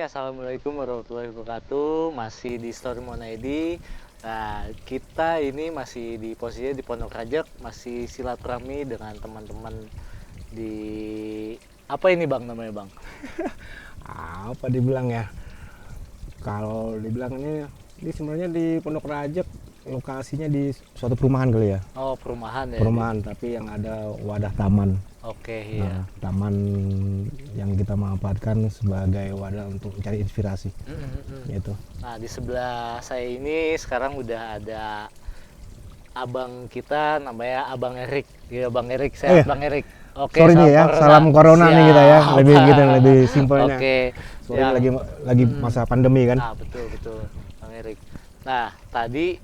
Assalamualaikum warahmatullahi wabarakatuh. Masih di Story Mon ID. Nah, kita ini masih di posisinya di Pondok Rajak, masih silaturahmi dengan teman-teman di apa ini Bang namanya Bang? Apa dibilang ya? Kalau dibilang ini sebenarnya di Pondok Rajak, lokasinya di suatu perumahan kali ya. Oh, perumahan ya. Perumahan tapi yang ada wadah taman. Oke, Nah, iya. taman yang kita manfaatkan sebagai wadah untuk mencari inspirasi. Gitu. Nah, di sebelah saya ini sekarang udah ada abang kita namanya Abang Erik. Iya, Bang Erik. Sehat, iya. Bang Erik. Oke, Sorry nih ya, salam corona nih kita ya, Siap. lebih gitu, lebih simpelnya. Oke. Sorry Yang- lagi masa pandemi kan. Nah, betul Bang Erik. Nah, tadi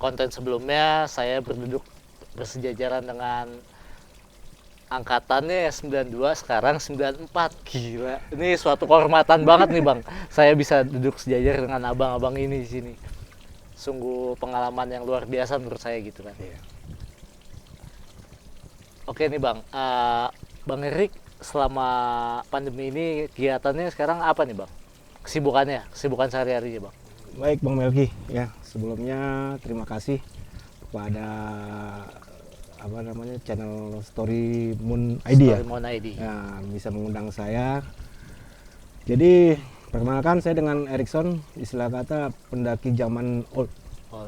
konten sebelumnya saya bersejajaran dengan angkatannya 92, sekarang 94. Gila. Ini suatu kehormatan banget nih, Bang. Saya bisa duduk sejajar dengan abang-abang ini di sini. Sungguh pengalaman yang luar biasa menurut saya gitu kan. Iya. Oke nih, Bang. Bang Erik selama pandemi ini kegiatannya sekarang apa nih, Bang? Kesibukan sehari-harinya, Bang. Baik Bang Melki, ya sebelumnya terima kasih kepada channel Story Moon ID ya. Story Mon ID. Ya, bisa mengundang saya. Jadi perkenalkan, saya dengan Erikson, istilah kata pendaki zaman old, Oh,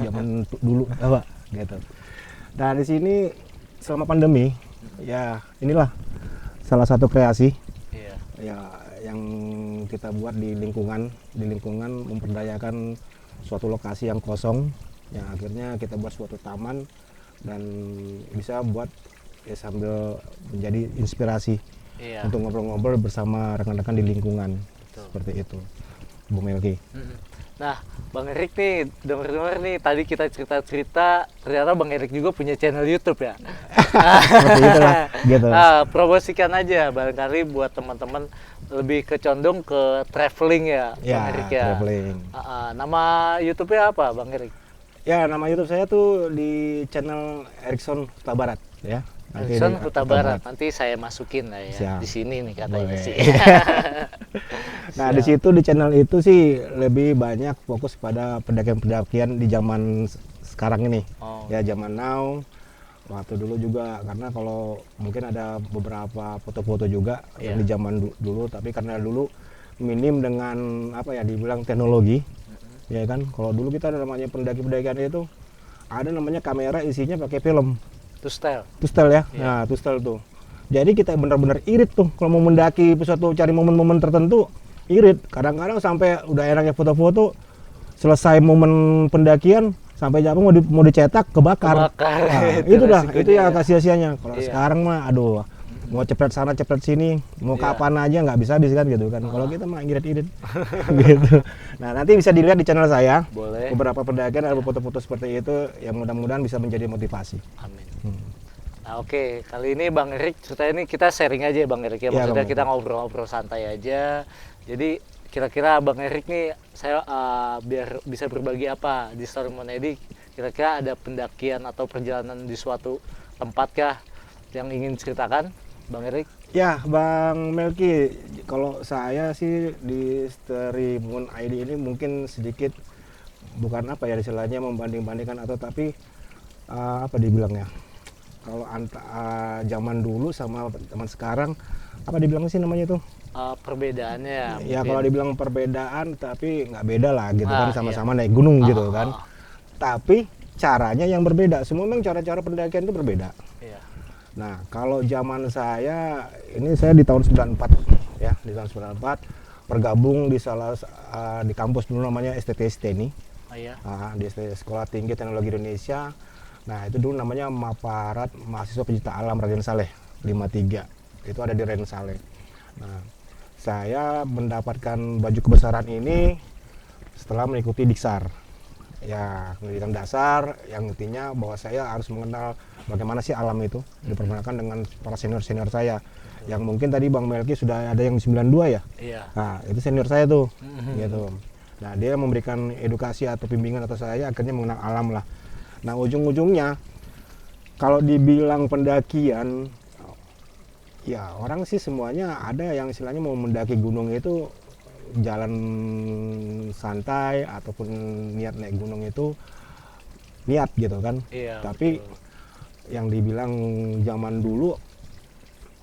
zaman dulu apa gitu. Nah di sini selama pandemi ya inilah salah satu kreasi iya. ya yang kita buat di lingkungan memperdayakan suatu lokasi yang kosong, yang akhirnya kita buat suatu taman dan bisa buat ya sambil menjadi inspirasi Iya. untuk ngobrol-ngobrol bersama rekan-rekan di lingkungan. Betul. Seperti itu Bung Melki. Nah, Bang Erik nih, denger-denger nih, tadi kita cerita-cerita, ternyata Bang Erik juga punya channel YouTube ya? Seperti itulah gitu. Nah, promosikan aja, barangkali buat teman-teman lebih kecondong ke traveling ya, Bang Ya, Erik ya? traveling. Nama YouTube-nya apa, Bang Erik? Ya, nama YouTube saya tuh di channel Erikson Huta Barat ya. Nanti Erikson di Huta Barat, nanti saya masukin lah ya, Siap. di sini nih katanya Boleh. sih. Nah, di situ di channel itu sih lebih banyak fokus pada pendakian-pendakian di zaman sekarang ini. Oh. Ya, zaman now. Waktu dulu juga, karena kalau mungkin ada beberapa foto-foto juga yang di zaman dulu, tapi karena dulu minim dengan apa ya dibilang teknologi. Ya kan, kalau dulu kita ada namanya pendaki-pendakian itu ada namanya kamera isinya pakai film. Tustel. Tustel ya. Iya. Nah, tustel tuh. Jadi kita benar-benar irit tuh kalau mau mendaki suatu, cari momen-momen tertentu, irit. Kadang-kadang sampai udah enaknya foto-foto, selesai momen pendakian sampai jam mau dicetak kebakar. Kebakar. Nah, Itu itu resikonya ya ya. sia-sianya. Kalau Iya. sekarang mah aduh, mau cepet sana cepet sini, mau Iya. kapan aja nggak bisa habis kan gitu kan. Kalau kita mah irit-irit gitu. Nah, nanti bisa dilihat di channel saya. Boleh. Beberapa pendakian ada foto-foto seperti itu yang mudah-mudahan bisa menjadi motivasi. Amin. Nah, oke, kali ini Bang Erik ceritanya ini kita sharing aja ya Bang Erik ya. Iya, Maksudnya Bang. kita ngobrol-ngobrol santai aja. Jadi kira-kira Bang Erik nih saya biar bisa berbagi apa di Story Mon ID, kira-kira ada pendakian atau perjalanan di suatu tempat kah yang ingin ceritakan Bang Erik? Ya, Bang Melki, kalau saya sih di Story Moon ID ini mungkin sedikit bukan apa ya istilahnya membanding-bandingkan atau tapi apa dibilangnya? Kalau zaman dulu sama zaman sekarang apa dibilang sih namanya itu? Perbedaannya Ya mungkin. kalau dibilang perbedaan tapi nggak beda lah gitu Ah, kan, sama-sama naik gunung gitu kan. ah. Tapi caranya yang berbeda. Semua memang cara-cara pendakian itu berbeda. Iya. Nah, kalau zaman saya, ini saya di tahun 94 ya, di tahun 94 bergabung di di kampus dulu namanya STT STENI, Oh, iya. di Sekolah Tinggi Teknologi Indonesia. Nah, itu dulu namanya Maparat Mahasiswa Pencipta Alam Raden Saleh 53. Itu ada di Raden Saleh. Nah, saya mendapatkan baju kebesaran ini setelah mengikuti Diksar. Ya, pendidikan dasar yang intinya bahwa saya harus mengenal bagaimana sih alam itu, diperkenalkan dengan para senior-senior saya. Yang mungkin tadi Bang Melki sudah ada yang 92 ya. Iya. Nah, itu senior saya tuh. Gitu. Nah, dia memberikan edukasi atau bimbingan atau saya akhirnya mengenal alam lah. Nah, ujung-ujungnya kalau dibilang pendakian Ya orang sih semuanya ada yang istilahnya mau mendaki gunung itu jalan santai ataupun niat naik gunung itu niat gitu kan. Iya, Tapi betul. yang dibilang zaman dulu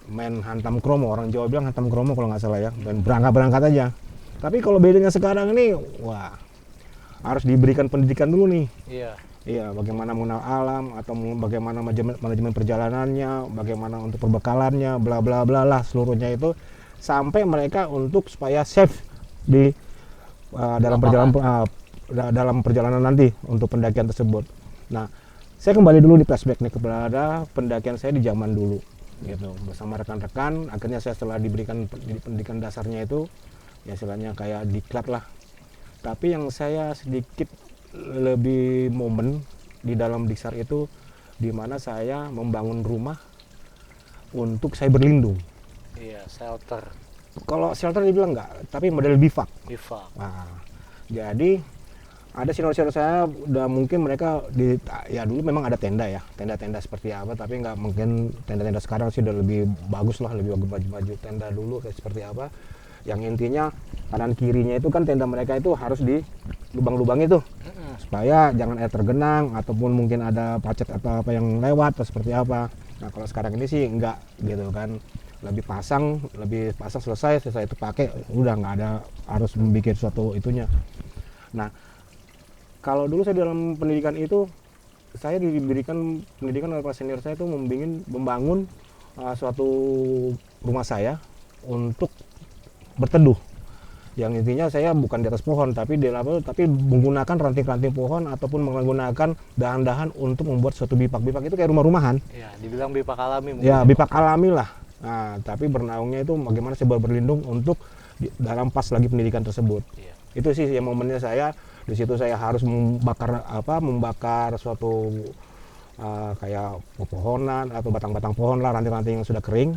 main hantam kromo, orang Jawa bilang hantam kromo kalau nggak salah ya, dan berangkat-berangkat aja. Tapi kalau bedanya sekarang ini, wah harus diberikan pendidikan dulu nih. Iya, Iya, bagaimana mengenal alam atau bagaimana manajemen perjalanannya, bagaimana untuk perbekalannya, bla bla bla lah seluruhnya itu sampai mereka untuk supaya safe di dalam perjalanan Lapangan. dalam perjalanan nanti untuk pendakian tersebut. Nah, saya kembali dulu di flashback nih kepada pendakian saya di zaman dulu gitu bersama rekan-rekan. Akhirnya saya setelah diberikan pendidikan dasarnya itu ya istilahnya kayak diklat lah. Tapi yang saya sedikit lebih momen di dalam Diksar itu di mana saya membangun rumah untuk saya berlindung. Iya, shelter, Kalau shelter dibilang enggak, tapi model bivak. bivak. Nah, jadi ada senior-senior saya udah mungkin mereka di ya dulu memang ada tenda ya, tenda-tenda seperti apa, tapi nggak mungkin tenda-tenda sekarang sih udah lebih bagus lah, lebih bagus baju-baju tenda dulu kayak seperti apa. Yang intinya kanan kirinya itu kan tenda mereka itu harus di lubang-lubang itu supaya jangan air tergenang ataupun mungkin ada pacet atau apa yang lewat atau seperti apa. Nah kalau sekarang ini sih enggak gitu kan, lebih pasang selesai itu pakai udah nggak ada harus membuat suatu itunya. Nah kalau dulu saya dalam pendidikan itu saya diberikan pendidikan oleh para senior saya itu membangun suatu rumah saya untuk berteduh. Yang intinya saya bukan di atas pohon tapi tapi menggunakan ranting-ranting pohon ataupun menggunakan dahan-dahan untuk membuat suatu bipak-bipak itu kayak rumah-rumahan. Iya, dibilang bipak alami mungkin. Ya, bipak alami lah. Nah, tapi bernaungnya itu bagaimana saya berlindung untuk dalam pas lagi pendidikan tersebut. Iya. Itu sih yang momennya saya di situ saya harus membakar suatu kayak pepohonan atau batang-batang pohon lah, ranting-ranting yang sudah kering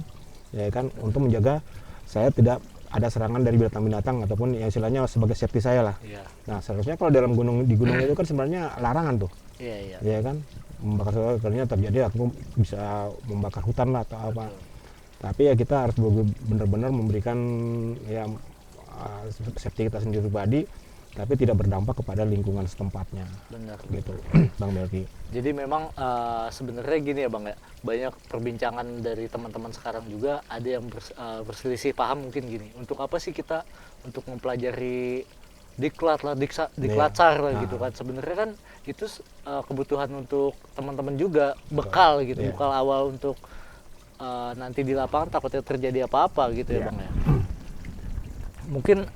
ya kan untuk menjaga saya tidak ada serangan dari binatang-binatang ataupun ya istilahnya sebagai safety saya lah. Iya. Nah seharusnya kalau di gunung itu kan sebenarnya larangan tuh, Iya, iya. ya kan membakar sesuatu ternyata terjadi aku bisa membakar hutan lah atau apa. Betul. Tapi ya kita harus benar-benar memberikan ya safety kita sendiri pribadi, tapi tidak berdampak kepada lingkungan setempatnya. Benar. Gitu, Bang Melki. Jadi memang sebenarnya gini ya Bang ya, banyak perbincangan dari teman-teman sekarang juga ada yang berselisih paham mungkin gini. Untuk apa sih kita untuk mempelajari diklat lah, diklatsar lah gitu kan. Sebenarnya kan itu kebutuhan untuk teman-teman juga, bekal gitu, Iya. bekal awal untuk nanti di lapangan takutnya terjadi apa-apa gitu ya Iya. Bang ya. Mungkin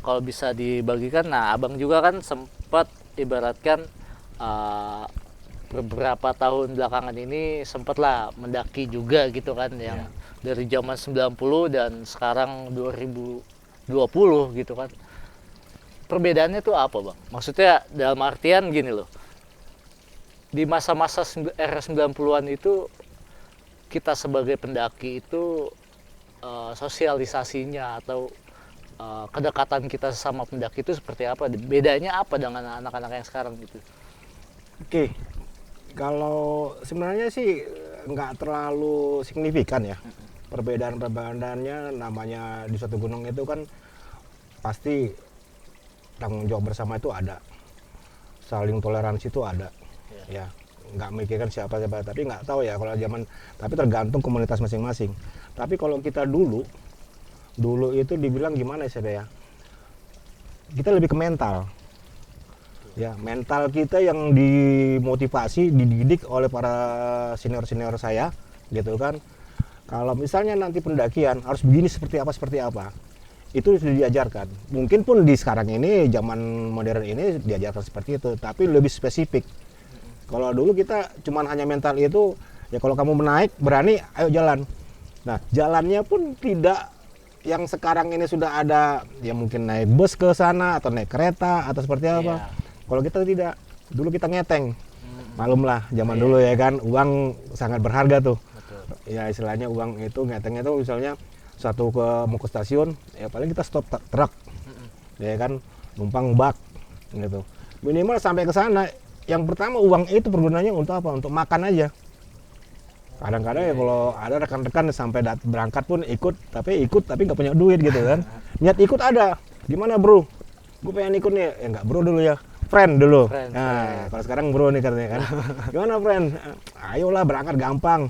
kalau bisa dibagikan, nah Abang juga kan sempat ibaratkan beberapa tahun belakangan ini sempatlah mendaki juga gitu kan yang dari zaman 90 dan sekarang 2020 gitu kan. Perbedaannya tuh apa Bang? Maksudnya dalam artian gini loh. Di masa-masa era 90-an itu kita sebagai pendaki itu sosialisasinya atau kedekatan kita sama pendaki itu seperti apa? Bedanya apa dengan anak-anak yang sekarang gitu? Oke, kalau sebenarnya sih nggak terlalu signifikan ya. Perbedaan-perbedaannya namanya di suatu gunung itu kan pasti tanggung jawab bersama itu ada. Saling toleransi itu ada. Ya, nggak mikirkan siapa-siapa, tapi nggak tahu ya kalau zaman, tapi tergantung komunitas masing-masing. Tapi kalau kita dulu itu dibilang gimana ya, kita lebih ke mental. Ya, mental kita yang dimotivasi, dididik oleh para senior-senior saya, gitu kan. Kalau misalnya nanti pendakian harus begini seperti apa, itu sudah diajarkan. Mungkin pun di sekarang ini, zaman modern ini diajarkan seperti itu, tapi lebih spesifik. Kalau dulu kita cuman hanya mental itu, ya kalau kamu menaik, berani, ayo jalan. Nah, jalannya pun tidak yang sekarang ini sudah ada, ya mungkin naik bus ke sana, atau naik kereta, atau seperti apa. Kalau kita tidak, dulu kita ngeteng. Malum lah, zaman dulu ya kan, uang sangat berharga tuh. Betul. Ya istilahnya uang itu, ngetengnya itu misalnya mau ke stasiun, ya paling kita stop truk. Ya kan, numpang bak, gitu. Minimal sampai ke sana, yang pertama uang itu pergunaannya untuk apa? Untuk makan aja. Kadang-kadang ya kalau ada rekan-rekan sampai berangkat pun ikut tapi nggak punya duit gitu kan. Niat ikut ada. Gimana bro? Gue pengen ikut nih. Nggak bro dulu ya. Friend dulu. Nah, kalau sekarang bro nih katanya kan. Gimana friend? Ayolah berangkat gampang.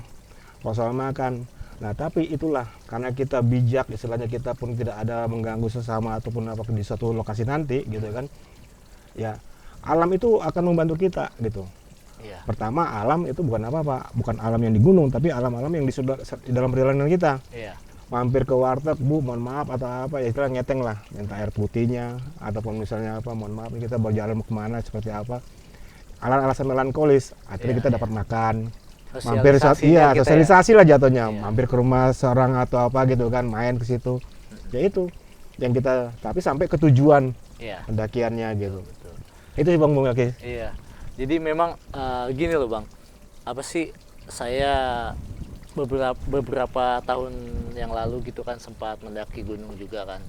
Kalau soal makan. Nah tapi itulah karena kita bijak, istilahnya kita pun tidak ada mengganggu sesama ataupun apa di suatu lokasi nanti gitu kan. Ya alam itu akan membantu kita gitu. Iya. Pertama alam itu bukan apa-apa, bukan alam yang di gunung, tapi alam-alam yang di dalam perjalanan kita. Iya. Mampir ke warteg, bu, mohon maaf atau apa, ya istilah ngeteng lah, minta air putihnya, ataupun misalnya apa, mohon maaf kita berjalan kemana, seperti apa. Alasan melankolis, akhirnya kita dapat makan. Mampir sosialisasi lah jatuhnya, mampir ke rumah seorang atau apa gitu kan, main ke situ. Ya itu yang kita, tapi sampai ke tujuan pendakiannya gitu. Betul. Itu sih Bang Melki. Iya. Jadi memang gini loh Bang, apa sih, saya beberapa tahun yang lalu gitu kan sempat mendaki gunung juga kan,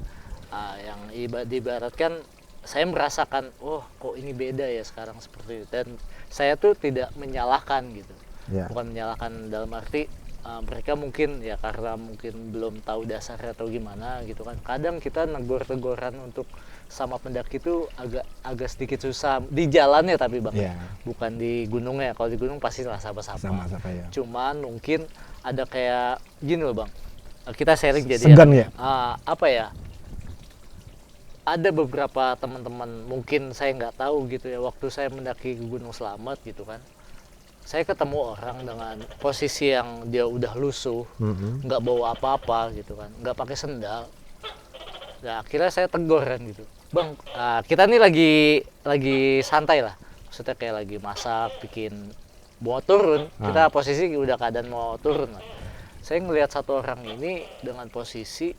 yang diibaratkan saya merasakan, oh kok ini beda ya sekarang seperti itu, dan saya tuh tidak menyalahkan gitu, bukan menyalahkan dalam arti mereka mungkin ya karena mungkin belum tahu dasarnya atau gimana gitu kan. Kadang kita negor-negoran untuk sama pendaki itu agak sedikit susah di jalannya, tapi Bang bukan di gunungnya. Kalau di gunung pasti lah sapa-sapa. Ya. Cuman mungkin ada kayak gini loh Bang, kita sharing jadi segan ya. Apa ya, ada beberapa teman-teman mungkin saya nggak tahu gitu ya, waktu saya mendaki Gunung Slamet gitu kan, saya ketemu orang dengan posisi yang dia udah lusuh, nggak bawa apa-apa gitu kan, nggak pakai sendal. Nah akhirnya saya tegur kan gitu, Bang, kita nih lagi santai lah, maksudnya kayak lagi masak, bikin mau turun, kita posisi udah keadaan mau turun lah. Saya ngelihat satu orang ini dengan posisi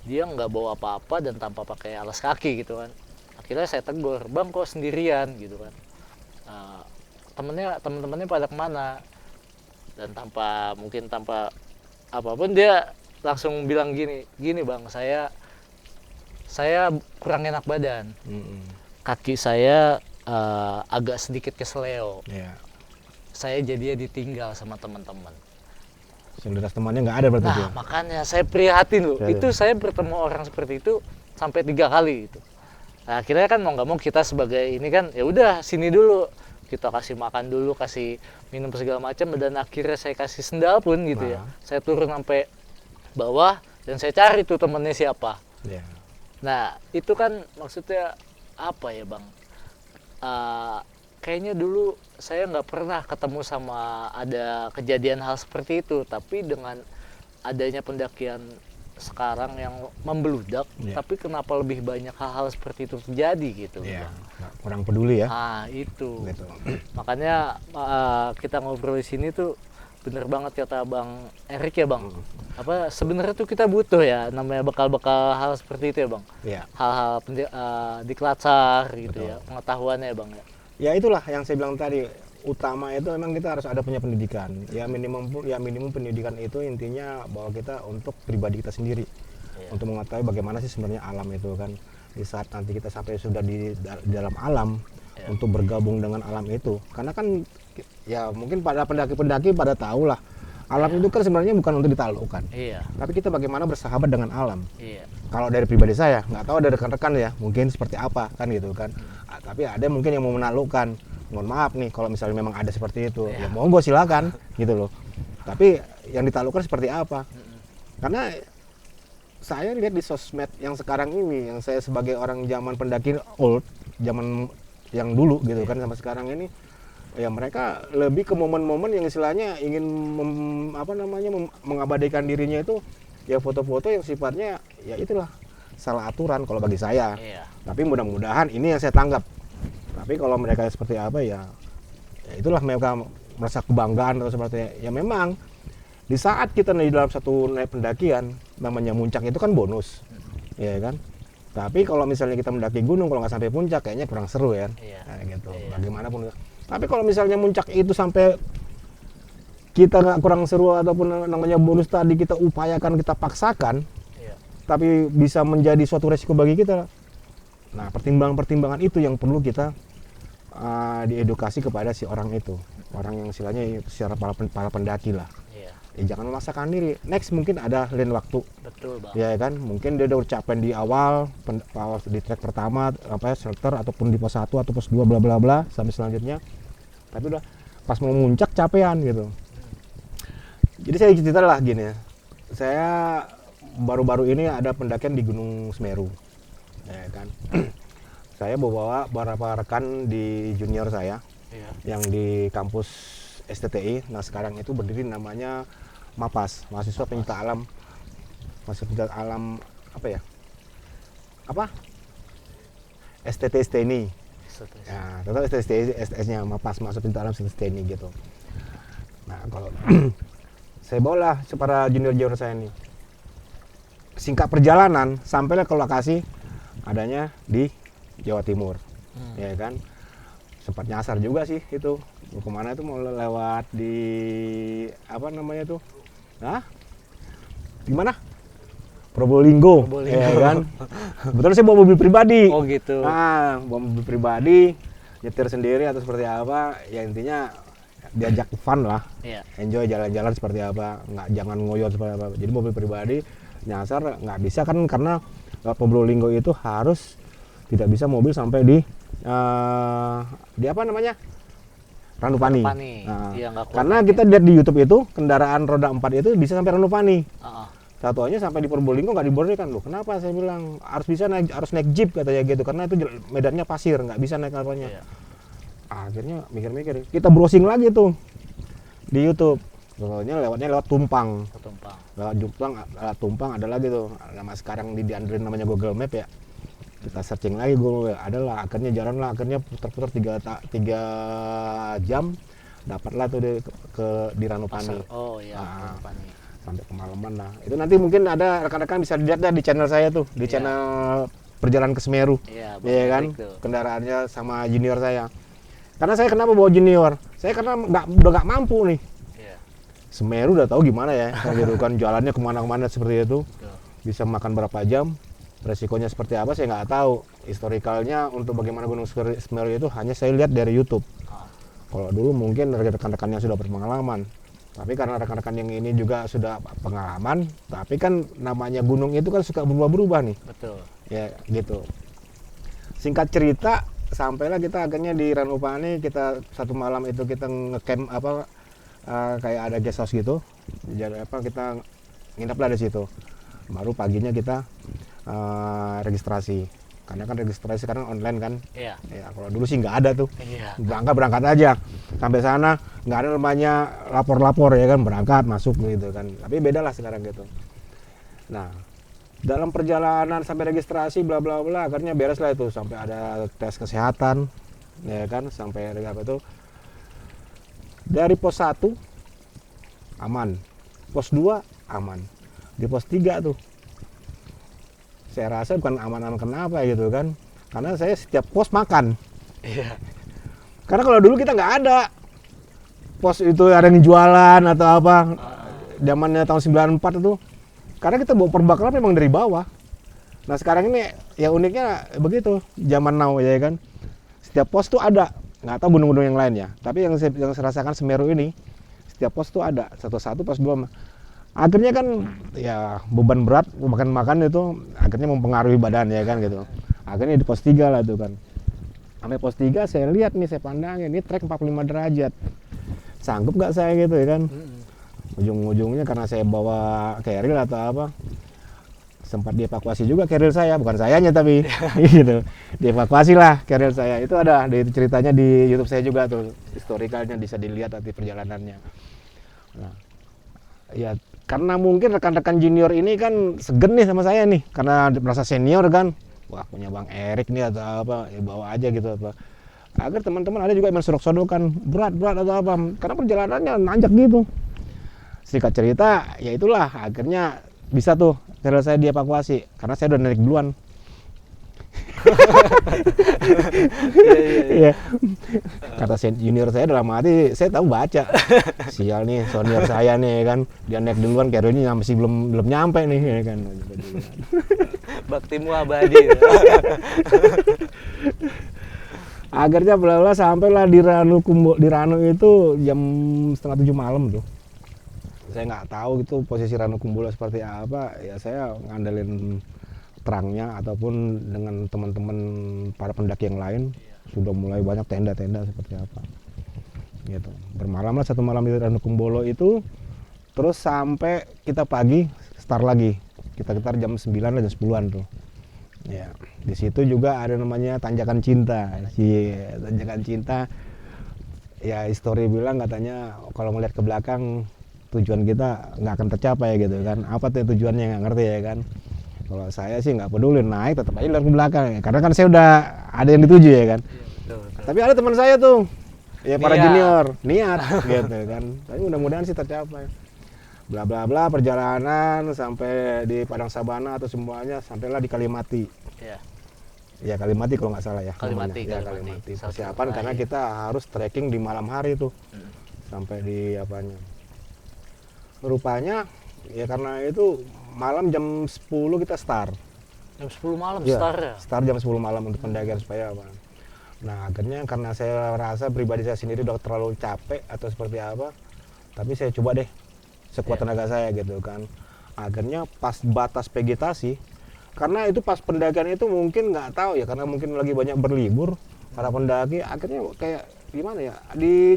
dia nggak bawa apa-apa dan tanpa pakai alas kaki gitu kan. Akhirnya saya tegur, Bang kok sendirian gitu kan, temen-temennya pada kemana, dan mungkin tanpa apapun dia langsung bilang gini Bang, saya kurang enak badan, kaki saya agak sedikit kesleo, saya jadinya ditinggal sama teman-teman. Solidaritas temannya nggak ada berarti. Nah makanya saya prihatin loh, itu saya bertemu orang seperti itu sampai 3 kali itu. Nah, akhirnya kan mau nggak mau kita sebagai ini kan ya udah sini dulu, kita kasih makan dulu, kasih minum segala macam, dan akhirnya saya kasih sendal pun gitu ya. Saya turun sampai bawah dan saya cari tuh temennya siapa. Nah itu kan maksudnya apa ya Bang, kayaknya dulu saya nggak pernah ketemu sama ada kejadian hal seperti itu, tapi dengan adanya pendakian sekarang yang membeludak, tapi kenapa lebih banyak hal-hal seperti itu terjadi gitu. Kurang peduli ya. Itu gitu. Makanya kita ngobrol di sini tuh bener banget kata Bang Erik ya Bang, apa sebenarnya tuh kita butuh ya namanya bekal-bekal hal seperti itu ya Bang, hal-hal diklat SAR gitu. Ya pengetahuannya ya Bang ya. Ya itulah yang saya bilang tadi, utama itu memang kita harus ada punya pendidikan. Ya minimum pendidikan itu intinya bahwa kita untuk pribadi kita sendiri, untuk mengetahui bagaimana sih sebenarnya alam itu kan. Di saat nanti kita sampai sudah di dalam alam, untuk bergabung dengan alam itu. Karena kan ya mungkin pada pendaki-pendaki pada tahu lah, alam itu kan sebenarnya bukan untuk ditaklukkan. Tapi kita bagaimana bersahabat dengan alam. Kalau dari pribadi saya, nggak tahu dari rekan-rekan ya, mungkin seperti apa kan gitu kan. Tapi ada mungkin yang mau menaklukkan. Mohon maaf nih kalau misalnya memang ada seperti itu, ya monggo silakan gitu loh. Tapi yang ditaklukkan seperti apa? Karena saya lihat di sosmed yang sekarang ini, yang saya sebagai orang zaman pendaki old, zaman yang dulu gitu kan, sama sekarang ini, ya mereka lebih ke momen-momen yang istilahnya ingin mengabadikan dirinya itu ya foto-foto yang sifatnya ya itulah salah aturan kalau bagi saya. Tapi mudah-mudahan ini yang saya tanggap. Tapi kalau mereka seperti apa ya itulah mereka merasa kebanggaan atau seperti ya memang di saat kita di dalam satu naik pendakian namanya muncak itu kan bonus, ya kan. Tapi kalau misalnya kita mendaki gunung kalau nggak sampai puncak kayaknya kurang seru ya, gitu. Bagaimanapun. Tapi kalau misalnya muncak itu sampai kita nggak kurang seru ataupun namanya bonus tadi kita upayakan, kita paksakan, tapi bisa menjadi suatu resiko bagi kita. Nah pertimbangan-pertimbangan itu yang perlu kita diedukasi kepada si orang itu, orang yang istilahnya secara para pendaki lah. jangan memaksakan diri. Next mungkin ada lain waktu. Betul bang. Ya kan, mungkin dia udah capek di awal di track pertama apa ya, shelter ataupun di pos 1 atau pos 2 bla bla bla sampai selanjutnya. Tapi udah pas mau muncak capean gitu. Jadi saya cerita lah gini ya. Saya baru-baru ini ada pendakian di Gunung Semeru. Ya kan. Saya bawa beberapa rekan di junior saya Iya. yang di kampus STTI. Nah, sekarang itu berdiri namanya MAPAS, mahasiswa pencinta alam. Mahasiswa pencinta alam apa ya? Apa? STT STNI. Ya, tetap STT STS-nya MAPAS, mahasiswa pencinta alam STNI gitu. Nah, kalau saya bawalah para junior-junior saya nih. Singkat perjalanan sampailah ke lokasi adanya di Jawa Timur. Ya kan? Sempat nyasar juga sih itu. Mau kemana itu, mau lewat di apa namanya tuh? Hah? Gimana? Probolinggo. Ya kan? Betul, saya bawa mobil pribadi. Oh gitu. Ah, bawa mobil pribadi, nyetir sendiri atau seperti apa? Ya intinya diajak fun lah. Iya. Enjoy jalan-jalan seperti apa, jangan ngoyo seperti apa. Jadi mobil pribadi nyasar nggak bisa kan, karena Probolinggo itu harus tidak bisa mobil sampai di apa namanya, Ranupani. Nah, Iya, nggak kuat karena naik kita lihat di YouTube itu kendaraan roda 4 itu bisa sampai Ranupani. Heeh. Satuannya sampai di Probolinggo nggak dibolehkan. Loh kenapa? Saya bilang harus bisa naik, harus naik jeep katanya gitu, karena itu medannya pasir, nggak bisa naik apanya. Iya. Akhirnya mikir-mikir, kita browsing lagi tuh di YouTube. Pokoknya lewat Tumpang. Ketumpang. Lewat Tumpang ada lagi tuh. Nama sekarang diandelin namanya Google Map ya. Kita searching lagi Google, adalah akhirnya jalan lah, akhirnya putar-putar 3 jam dapatlah tuh di Ranupani. Oh iya, Nah, Ranupani. Sampai kemalaman lah. Itu nanti mungkin ada rekan-rekan bisa lihat dah di channel saya tuh, di Iya. channel Perjalanan ke Semeru. Iya, Iya kan? Erik tuh. Kendaraannya sama junior saya. Karena saya kenapa bawa junior? Saya karena udah nggak mampu nih. Iya. Semeru udah tahu gimana ya, kayak gitu kan, jalannya kemana-kemana seperti itu. Betul. Bisa makan berapa jam, resikonya seperti apa saya nggak tahu. Historikalnya untuk bagaimana Gunung Semeru itu hanya saya lihat dari YouTube. Ah. Kalau dulu mungkin rekan-rekan yang sudah berpengalaman, tapi karena rekan-rekan yang ini juga sudah pengalaman, tapi kan namanya gunung itu kan suka berubah-berubah nih, Betul. ya gitu. Singkat cerita, sampailah kita akhirnya di Ranupani. Kita satu malam itu kita ngecamp apa, kayak ada guest house gitu. Jadi apa, kita nginep lah di situ. Baru paginya kita registrasi. Karena kan registrasi sekarang online kan. Iya. Ya kalau dulu sih nggak ada tuh. Iya. Berangkat aja. Sampai sana nggak ada namanya lapor-lapor ya kan, berangkat masuk gitu kan. Tapi beda lah sekarang gitu. Nah, dalam perjalanan sampai registrasi bla bla bla, akhirnya beres lah itu, sampai ada tes kesehatan ya kan, sampai apa itu. Dari pos 1 aman, pos 2 aman, di pos 3 tuh saya rasa bukan aman-aman, kenapa gitu kan, karena saya setiap pos makan. Iya. Karena kalau dulu kita nggak ada pos itu ada yang jualan atau apa, zamannya tahun 94 itu, karena kita bawa perbekalan memang dari bawah. Nah sekarang ini ya uniknya begitu, zaman now ya kan, setiap pos tuh ada, nggak tahu gunung-gunung yang lain ya, tapi yang saya rasakan Semeru ini setiap pos tuh ada, satu pos 2. Akhirnya kan ya beban berat makan itu akhirnya mempengaruhi badan ya kan gitu. Akhirnya di pos 3 lah tuh kan. Sampai pos 3 saya lihat nih, saya pandangin ini trek 45 derajat. Sanggup nggak saya gitu ya kan. Ujung-ujungnya karena saya bawa carrier atau apa, sempat dievakuasi juga carrier saya, bukan sayanya tapi gitu. Dievakuasi lah carrier saya. Itu ada ceritanya di YouTube saya juga tuh, historikalnya bisa dilihat nanti perjalanannya. Nah, ya karena mungkin rekan-rekan junior ini kan segen nih sama saya nih, karena merasa senior kan, wah punya Bang Erik nih atau apa, ya bawa aja gitu apa. Agar teman-teman ada juga yang sodok-sodokan berat atau apa, karena perjalanannya nanjak gitu. Singkat cerita, ya itulah akhirnya bisa tuh carrier saya dievakuasi, karena saya udah naik duluan. Iya. Kata junior saya dalam hati, saya tahu baca. Sial nih senior saya nih kan, dia naik duluan, carriernya masih belum nyampe nih ya kan. Baktimu abadi. Akhirnya bla sampailah di Ranu itu jam 6:30 malam tuh. saya nggak tahu gitu posisi Ranukumbolo seperti apa, ya saya ngandelin terangnya ataupun dengan teman-teman para pendaki yang lain sudah mulai banyak tenda-tenda seperti apa gitu. Bermalam lah 1 malam di Ranukumbolo itu, terus sampai kita pagi start lagi, kita jam 9 lah, jam 10-an tuh ya. Di situ juga ada namanya Tanjakan Cinta. Tanjakan Cinta ya, histori bilang katanya kalau melihat ke belakang tujuan kita nggak akan tercapai gitu kan. Apa tuh tujuannya nggak ngerti ya kan. Kalau saya sih nggak peduli, naik tetap aja lihat ke belakang ya. Karena kan saya udah ada yang dituju ya kan. Betul, betul. Tapi ada teman saya tuh ya, para Niat. junior niat gitu kan. Tapi mudah-mudahan sih tercapai. Bla bla bla, perjalanan sampai di Padang Sabana atau semuanya, sampailah di Kalimati. Iya. Ya Kalimati kalau nggak salah ya. Kalimati, namanya. Ya Kalimati. Kalimati. Salah satu Persiapan karena terakhir. kita harus trekking di malam hari tuh. Sampai di apanya. Rupanya ya karena itu malam jam 10 kita start. Jam 10 malam Ya, start ya. start jam 10 malam untuk pendakian supaya apa. Nah, akhirnya karena saya rasa pribadi saya sendiri udah terlalu capek atau seperti apa, tapi saya coba deh sekuat tenaga saya gitu kan. Akhirnya pas batas vegetasi, karena itu pas pendakian itu mungkin nggak tahu ya, karena mungkin lagi banyak berlibur para pendaki, akhirnya kayak gimana ya, di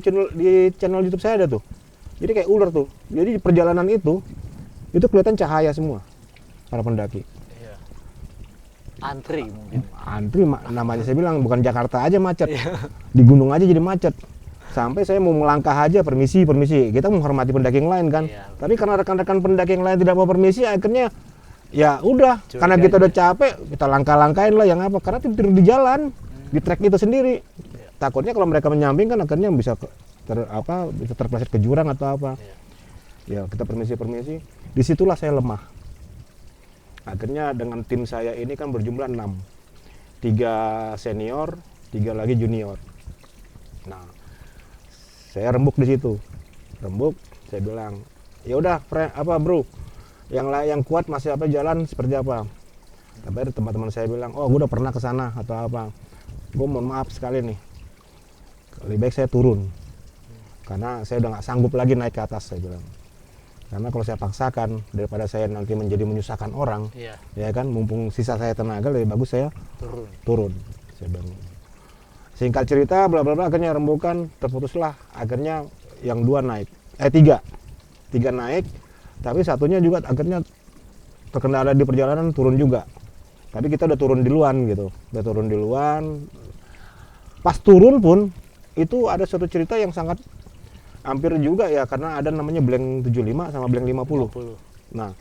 channel YouTube saya ada tuh, jadi kayak ular tuh. Jadi di perjalanan itu kelihatan cahaya semua para pendaki. Iya. Antri mungkin. Antri namanya, saya bilang bukan Jakarta aja macet, di gunung aja jadi macet. Sampai saya mau melangkah aja, permisi, kita menghormati pendaki yang lain kan. Iya. Tapi karena rekan-rekan pendaki yang lain tidak mau permisi, akhirnya ya udah, Curiga karena kita aja. udah capek, kita langkah-langkahin lah yang apa, karena tidur di jalan, di trek itu sendiri. Takutnya kalau mereka menyamping kan akhirnya bisa bisa terpeleset ke jurang atau apa. Iya. Ya kita permisi. Disitulah saya lemah. Akhirnya dengan tim saya ini kan berjumlah 6, 3 senior, 3 lagi junior. Nah, saya rembuk di situ, saya bilang, ya udah, bro, yang kuat masih apa jalan seperti apa. Tapi ada teman-teman saya bilang, oh gue udah pernah ke sana atau apa, gue mohon maaf sekali nih, lebih baik saya turun, karena saya udah nggak sanggup lagi naik ke atas, saya bilang. Karena kalau saya paksakan, daripada saya nanti menjadi menyusahkan orang, Iya. ya kan, mumpung sisa saya tenaga, lebih bagus saya turun. Saya bilang. Singkat cerita, bla bla bla, akhirnya rembukan, terputuslah. Akhirnya yang 2 naik, 3 naik, tapi satunya juga akhirnya terkendala di perjalanan, turun juga. Tapi kita udah turun duluan gitu, Pas turun pun itu ada suatu cerita yang sangat hampir juga ya, karena ada namanya blank 75 sama blank 50. Nah,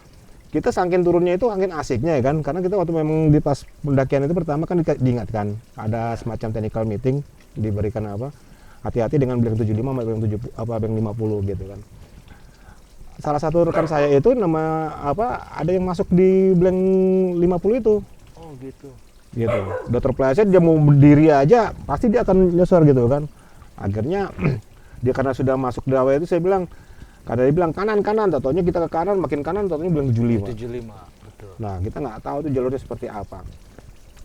kita saking turunnya itu saking asiknya ya kan, karena kita waktu memang di pas pendakian itu pertama kan diingatkan ada semacam technical meeting, diberikan apa, hati-hati dengan blank 75 sama blank 50 gitu kan. Salah satu rekan saya itu ada yang masuk di blank 50 itu. Oh gitu. Gitu. Udah terpeleset, dia mau berdiri aja pasti dia akan nyosor gitu kan. Akhirnya dia karena sudah masuk dawa itu, saya bilang, karena dia bilang kanan, taunya kita ke kanan, makin kanan, taunya bilang 75. 75, betul. Nah, kita nggak tahu tuh jalurnya seperti apa.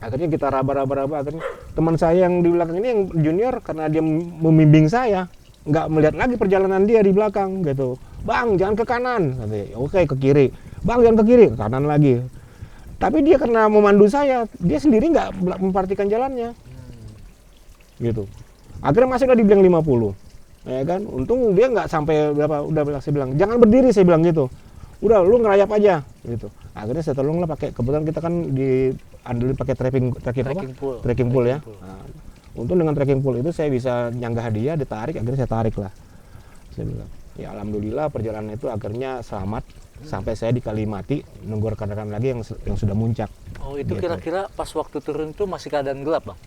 Akhirnya kita raba-raba, akhirnya teman saya yang di belakang ini, yang junior, karena dia membimbing saya, nggak melihat lagi perjalanan dia di belakang gitu. Bang, jangan ke kanan. Katanya, oke, ke kiri. Bang, jangan ke kiri, ke kanan lagi. Tapi dia karena memandu saya, dia sendiri nggak memperhatikan jalannya. Gitu. Akhirnya masuklah di blank 50. Ya kan, untung dia nggak sampai berapa, udah saya bilang jangan berdiri, saya bilang gitu, udah lu ngerayap aja gitu. Akhirnya saya tolong lah pakai, kebetulan kita kan diandelin pakai trekking pool ya. Nah, untung dengan trekking pool itu saya bisa nyanggah dia, ditarik, akhirnya saya tarik lah, saya bilang ya alhamdulillah perjalanan itu akhirnya selamat sampai saya di Kalimati, nunggu rekan-rekan lagi yang sudah muncak. Oh itu Gitu. kira-kira pas waktu turun itu masih keadaan gelap bang?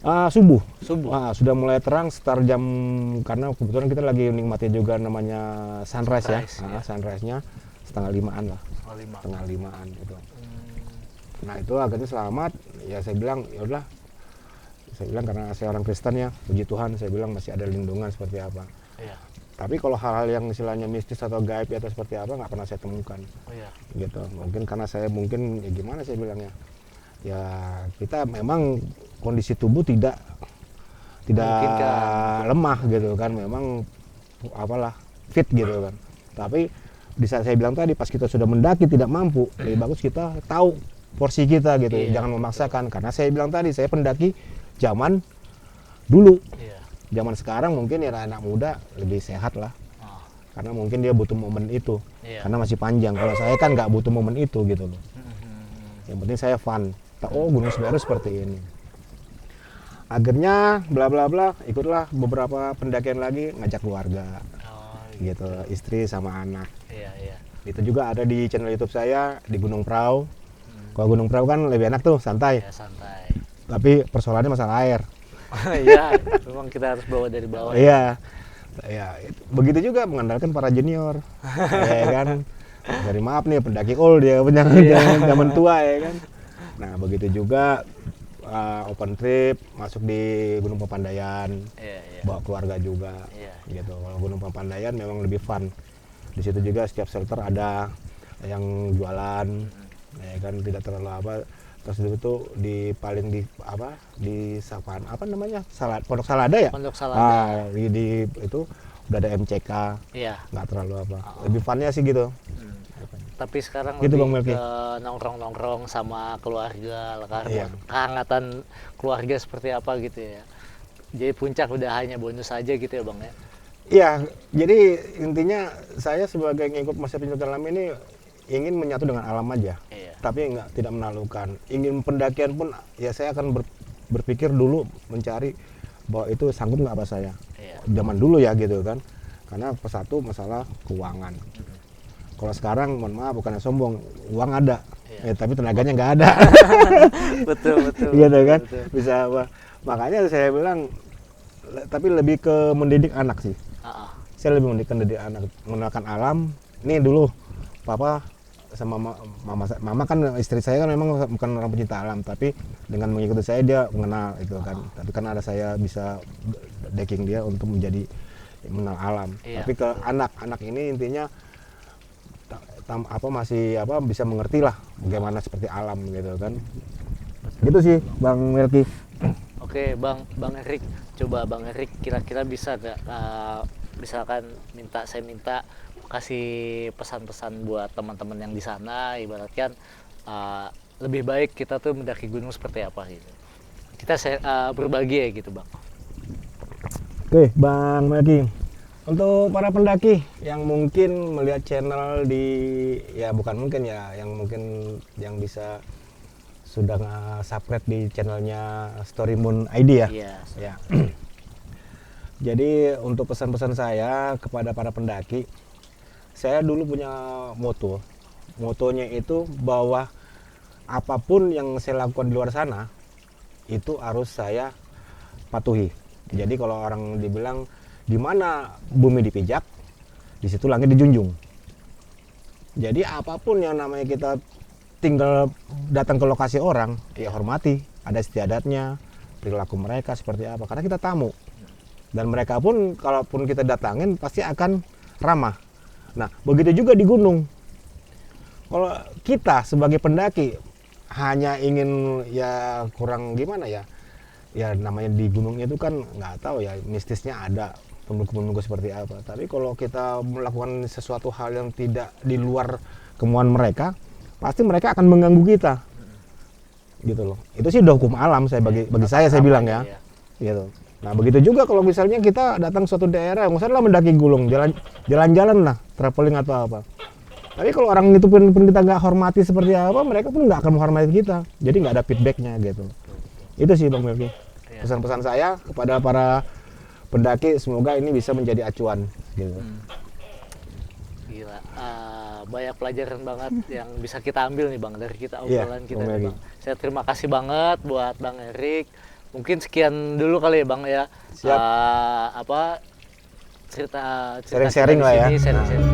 Subuh. Subuh. Sudah mulai terang sekitar jam, karena kebetulan kita lagi nikmati juga namanya sunrise ya. Sunrise-nya setengah 5-an lah. Setengah 5-an gitu. Nah itu akhirnya selamat. Ya saya bilang ya udah. Saya bilang karena saya orang Kristen ya, puji Tuhan, saya bilang masih ada lindungan seperti apa. Iya. Tapi kalau hal-hal yang istilahnya mistis atau gaib atau seperti apa nggak pernah saya temukan. Oh iya. Gitu. Mungkin karena saya ya gimana saya bilangnya. Ya kita memang kondisi tubuh tidak lemah gitu kan, memang fit gitu kan. Tapi bisa saya bilang tadi, pas kita sudah mendaki tidak mampu, lebih bagus kita tahu porsi kita gitu. Iya. Jangan memaksakan, karena saya bilang tadi saya pendaki zaman dulu. Iya. Zaman sekarang mungkin ya anak muda lebih sehat lah, Oh, karena mungkin dia butuh momen itu, iya. karena masih panjang. Kalau saya kan nggak butuh momen itu gitu loh. Yang penting saya fun. Oh, Gunung Semeru seperti ini. Akhirnya bla bla bla, ikutlah beberapa pendakian lagi, ngajak keluarga Oh, gitu, istri sama anak. iya, iya. Itu juga ada di channel YouTube saya di Gunung Prau. Kalau Gunung Prau kan lebih enak tuh, santai. Ya, santai. Tapi persoalannya masalah air. Iya, memang kita harus bawa dari bawah. Iya. Ya, begitu juga mengandalkan para junior. Ya kan. Dari maaf nih pendaki old dia punya zaman tua ya kan. Nah, begitu juga open trip masuk di Gunung Papandayan. Iya, iya. Bawa keluarga juga. Iya. Gitu. Kalau Gunung Papandayan memang lebih fun. Di situ juga setiap shelter ada yang jualan. Ya kan, tidak terlalu apa. Terus itu di paling di apa di Sapan apa namanya Pondok Salada ya. Pondok Salada. Di itu udah ada MCK, Iya. nggak terlalu apa. Lebih funnya sih gitu. Tapi sekarang Gitu, Bang lebih Melki. ke nongkrong-nongkrong sama keluarga, Iya. kehangatan keluarga seperti apa gitu ya. Jadi puncak udah hanya bonus aja gitu ya Bang ya. Iya, jadi intinya saya sebagai ngikut Master Pencipta Alam ini ingin menyatu dengan alam aja. Iya. Tapi tidak menaklukkan. Ingin pendakian pun ya saya akan berpikir dulu mencari bahwa itu sanggup nggak apa saya. Iya. Zaman dulu ya gitu kan. Karena satu masalah keuangan. Kalau sekarang mohon maaf bukannya sombong, uang ada. Iya. Tapi tenaganya nggak ada. Betul, betul. Gitu kan. Betul. Bisa apa. Makanya saya bilang tapi lebih ke mendidik anak sih. Ah, ah. Saya lebih mendidik anak, mengenalkan alam. Nih dulu papa sama mama kan istri saya kan memang bukan orang pecinta alam, tapi dengan mengikuti saya dia mengenal itu kan. Tapi kan ada saya bisa backing dia untuk menjadi mengenal alam. Iya, Tapi ke anak-anak ini intinya masih bisa mengerti lah bagaimana seperti alam gitu kan. Gitu sih Bang Melki. Oke, Bang Erik, coba Bang Erik kira-kira bisa nggak misalkan saya minta kasih pesan-pesan buat teman-teman yang di sana, ibaratkan lebih baik kita tuh mendaki gunung seperti apa gitu. Kita berbagi ya gitu Bang. Oke, Bang Melki. Untuk para pendaki yang mungkin melihat channel yang bisa sudah subscribe di channelnya Story Moon ID ya. Iya. Ya. Jadi untuk pesan-pesan saya kepada para pendaki, saya dulu punya moto. Motonya itu bahwa apapun yang saya lakukan di luar sana itu harus saya patuhi. Jadi kalau orang dibilang di mana bumi dipijak, di situ langit dijunjung. Jadi apapun yang namanya kita tinggal datang ke lokasi orang, ya hormati, ada istiadatnya, perilaku mereka seperti apa, karena kita tamu. Dan mereka pun kalaupun kita datangin pasti akan ramah. Nah, begitu juga di gunung. Kalau kita sebagai pendaki hanya ingin ya kurang gimana ya, ya namanya di gunung itu kan nggak tahu ya, mistisnya ada, penunggu-penunggu seperti apa. Tapi kalau kita melakukan sesuatu hal yang tidak di luar kemauan mereka, pasti mereka akan mengganggu kita. Gitu loh. Itu sih udah hukum alam bagi saya bilang ya. Gitu. Nah, begitu juga kalau misalnya kita datang suatu daerah, misalnya mendaki gunung, jalan-jalan lah, traveling atau apa. Tapi kalau orang itu pun kita nggak hormati seperti apa, mereka pun nggak akan menghormati kita. Jadi nggak ada feedbacknya gitu. Itu sih Bang Melki. Pesan-pesan saya kepada para pendaki, semoga ini bisa menjadi acuan gitu. Gila, banyak pelajaran banget yang bisa kita ambil nih Bang dari kita obrolan kita nih Bang. Saya terima kasih banget buat Bang Erik. Mungkin sekian dulu kali ya Bang ya. Siap. Cerita Sharing-sharing lah ya. sharing-sharing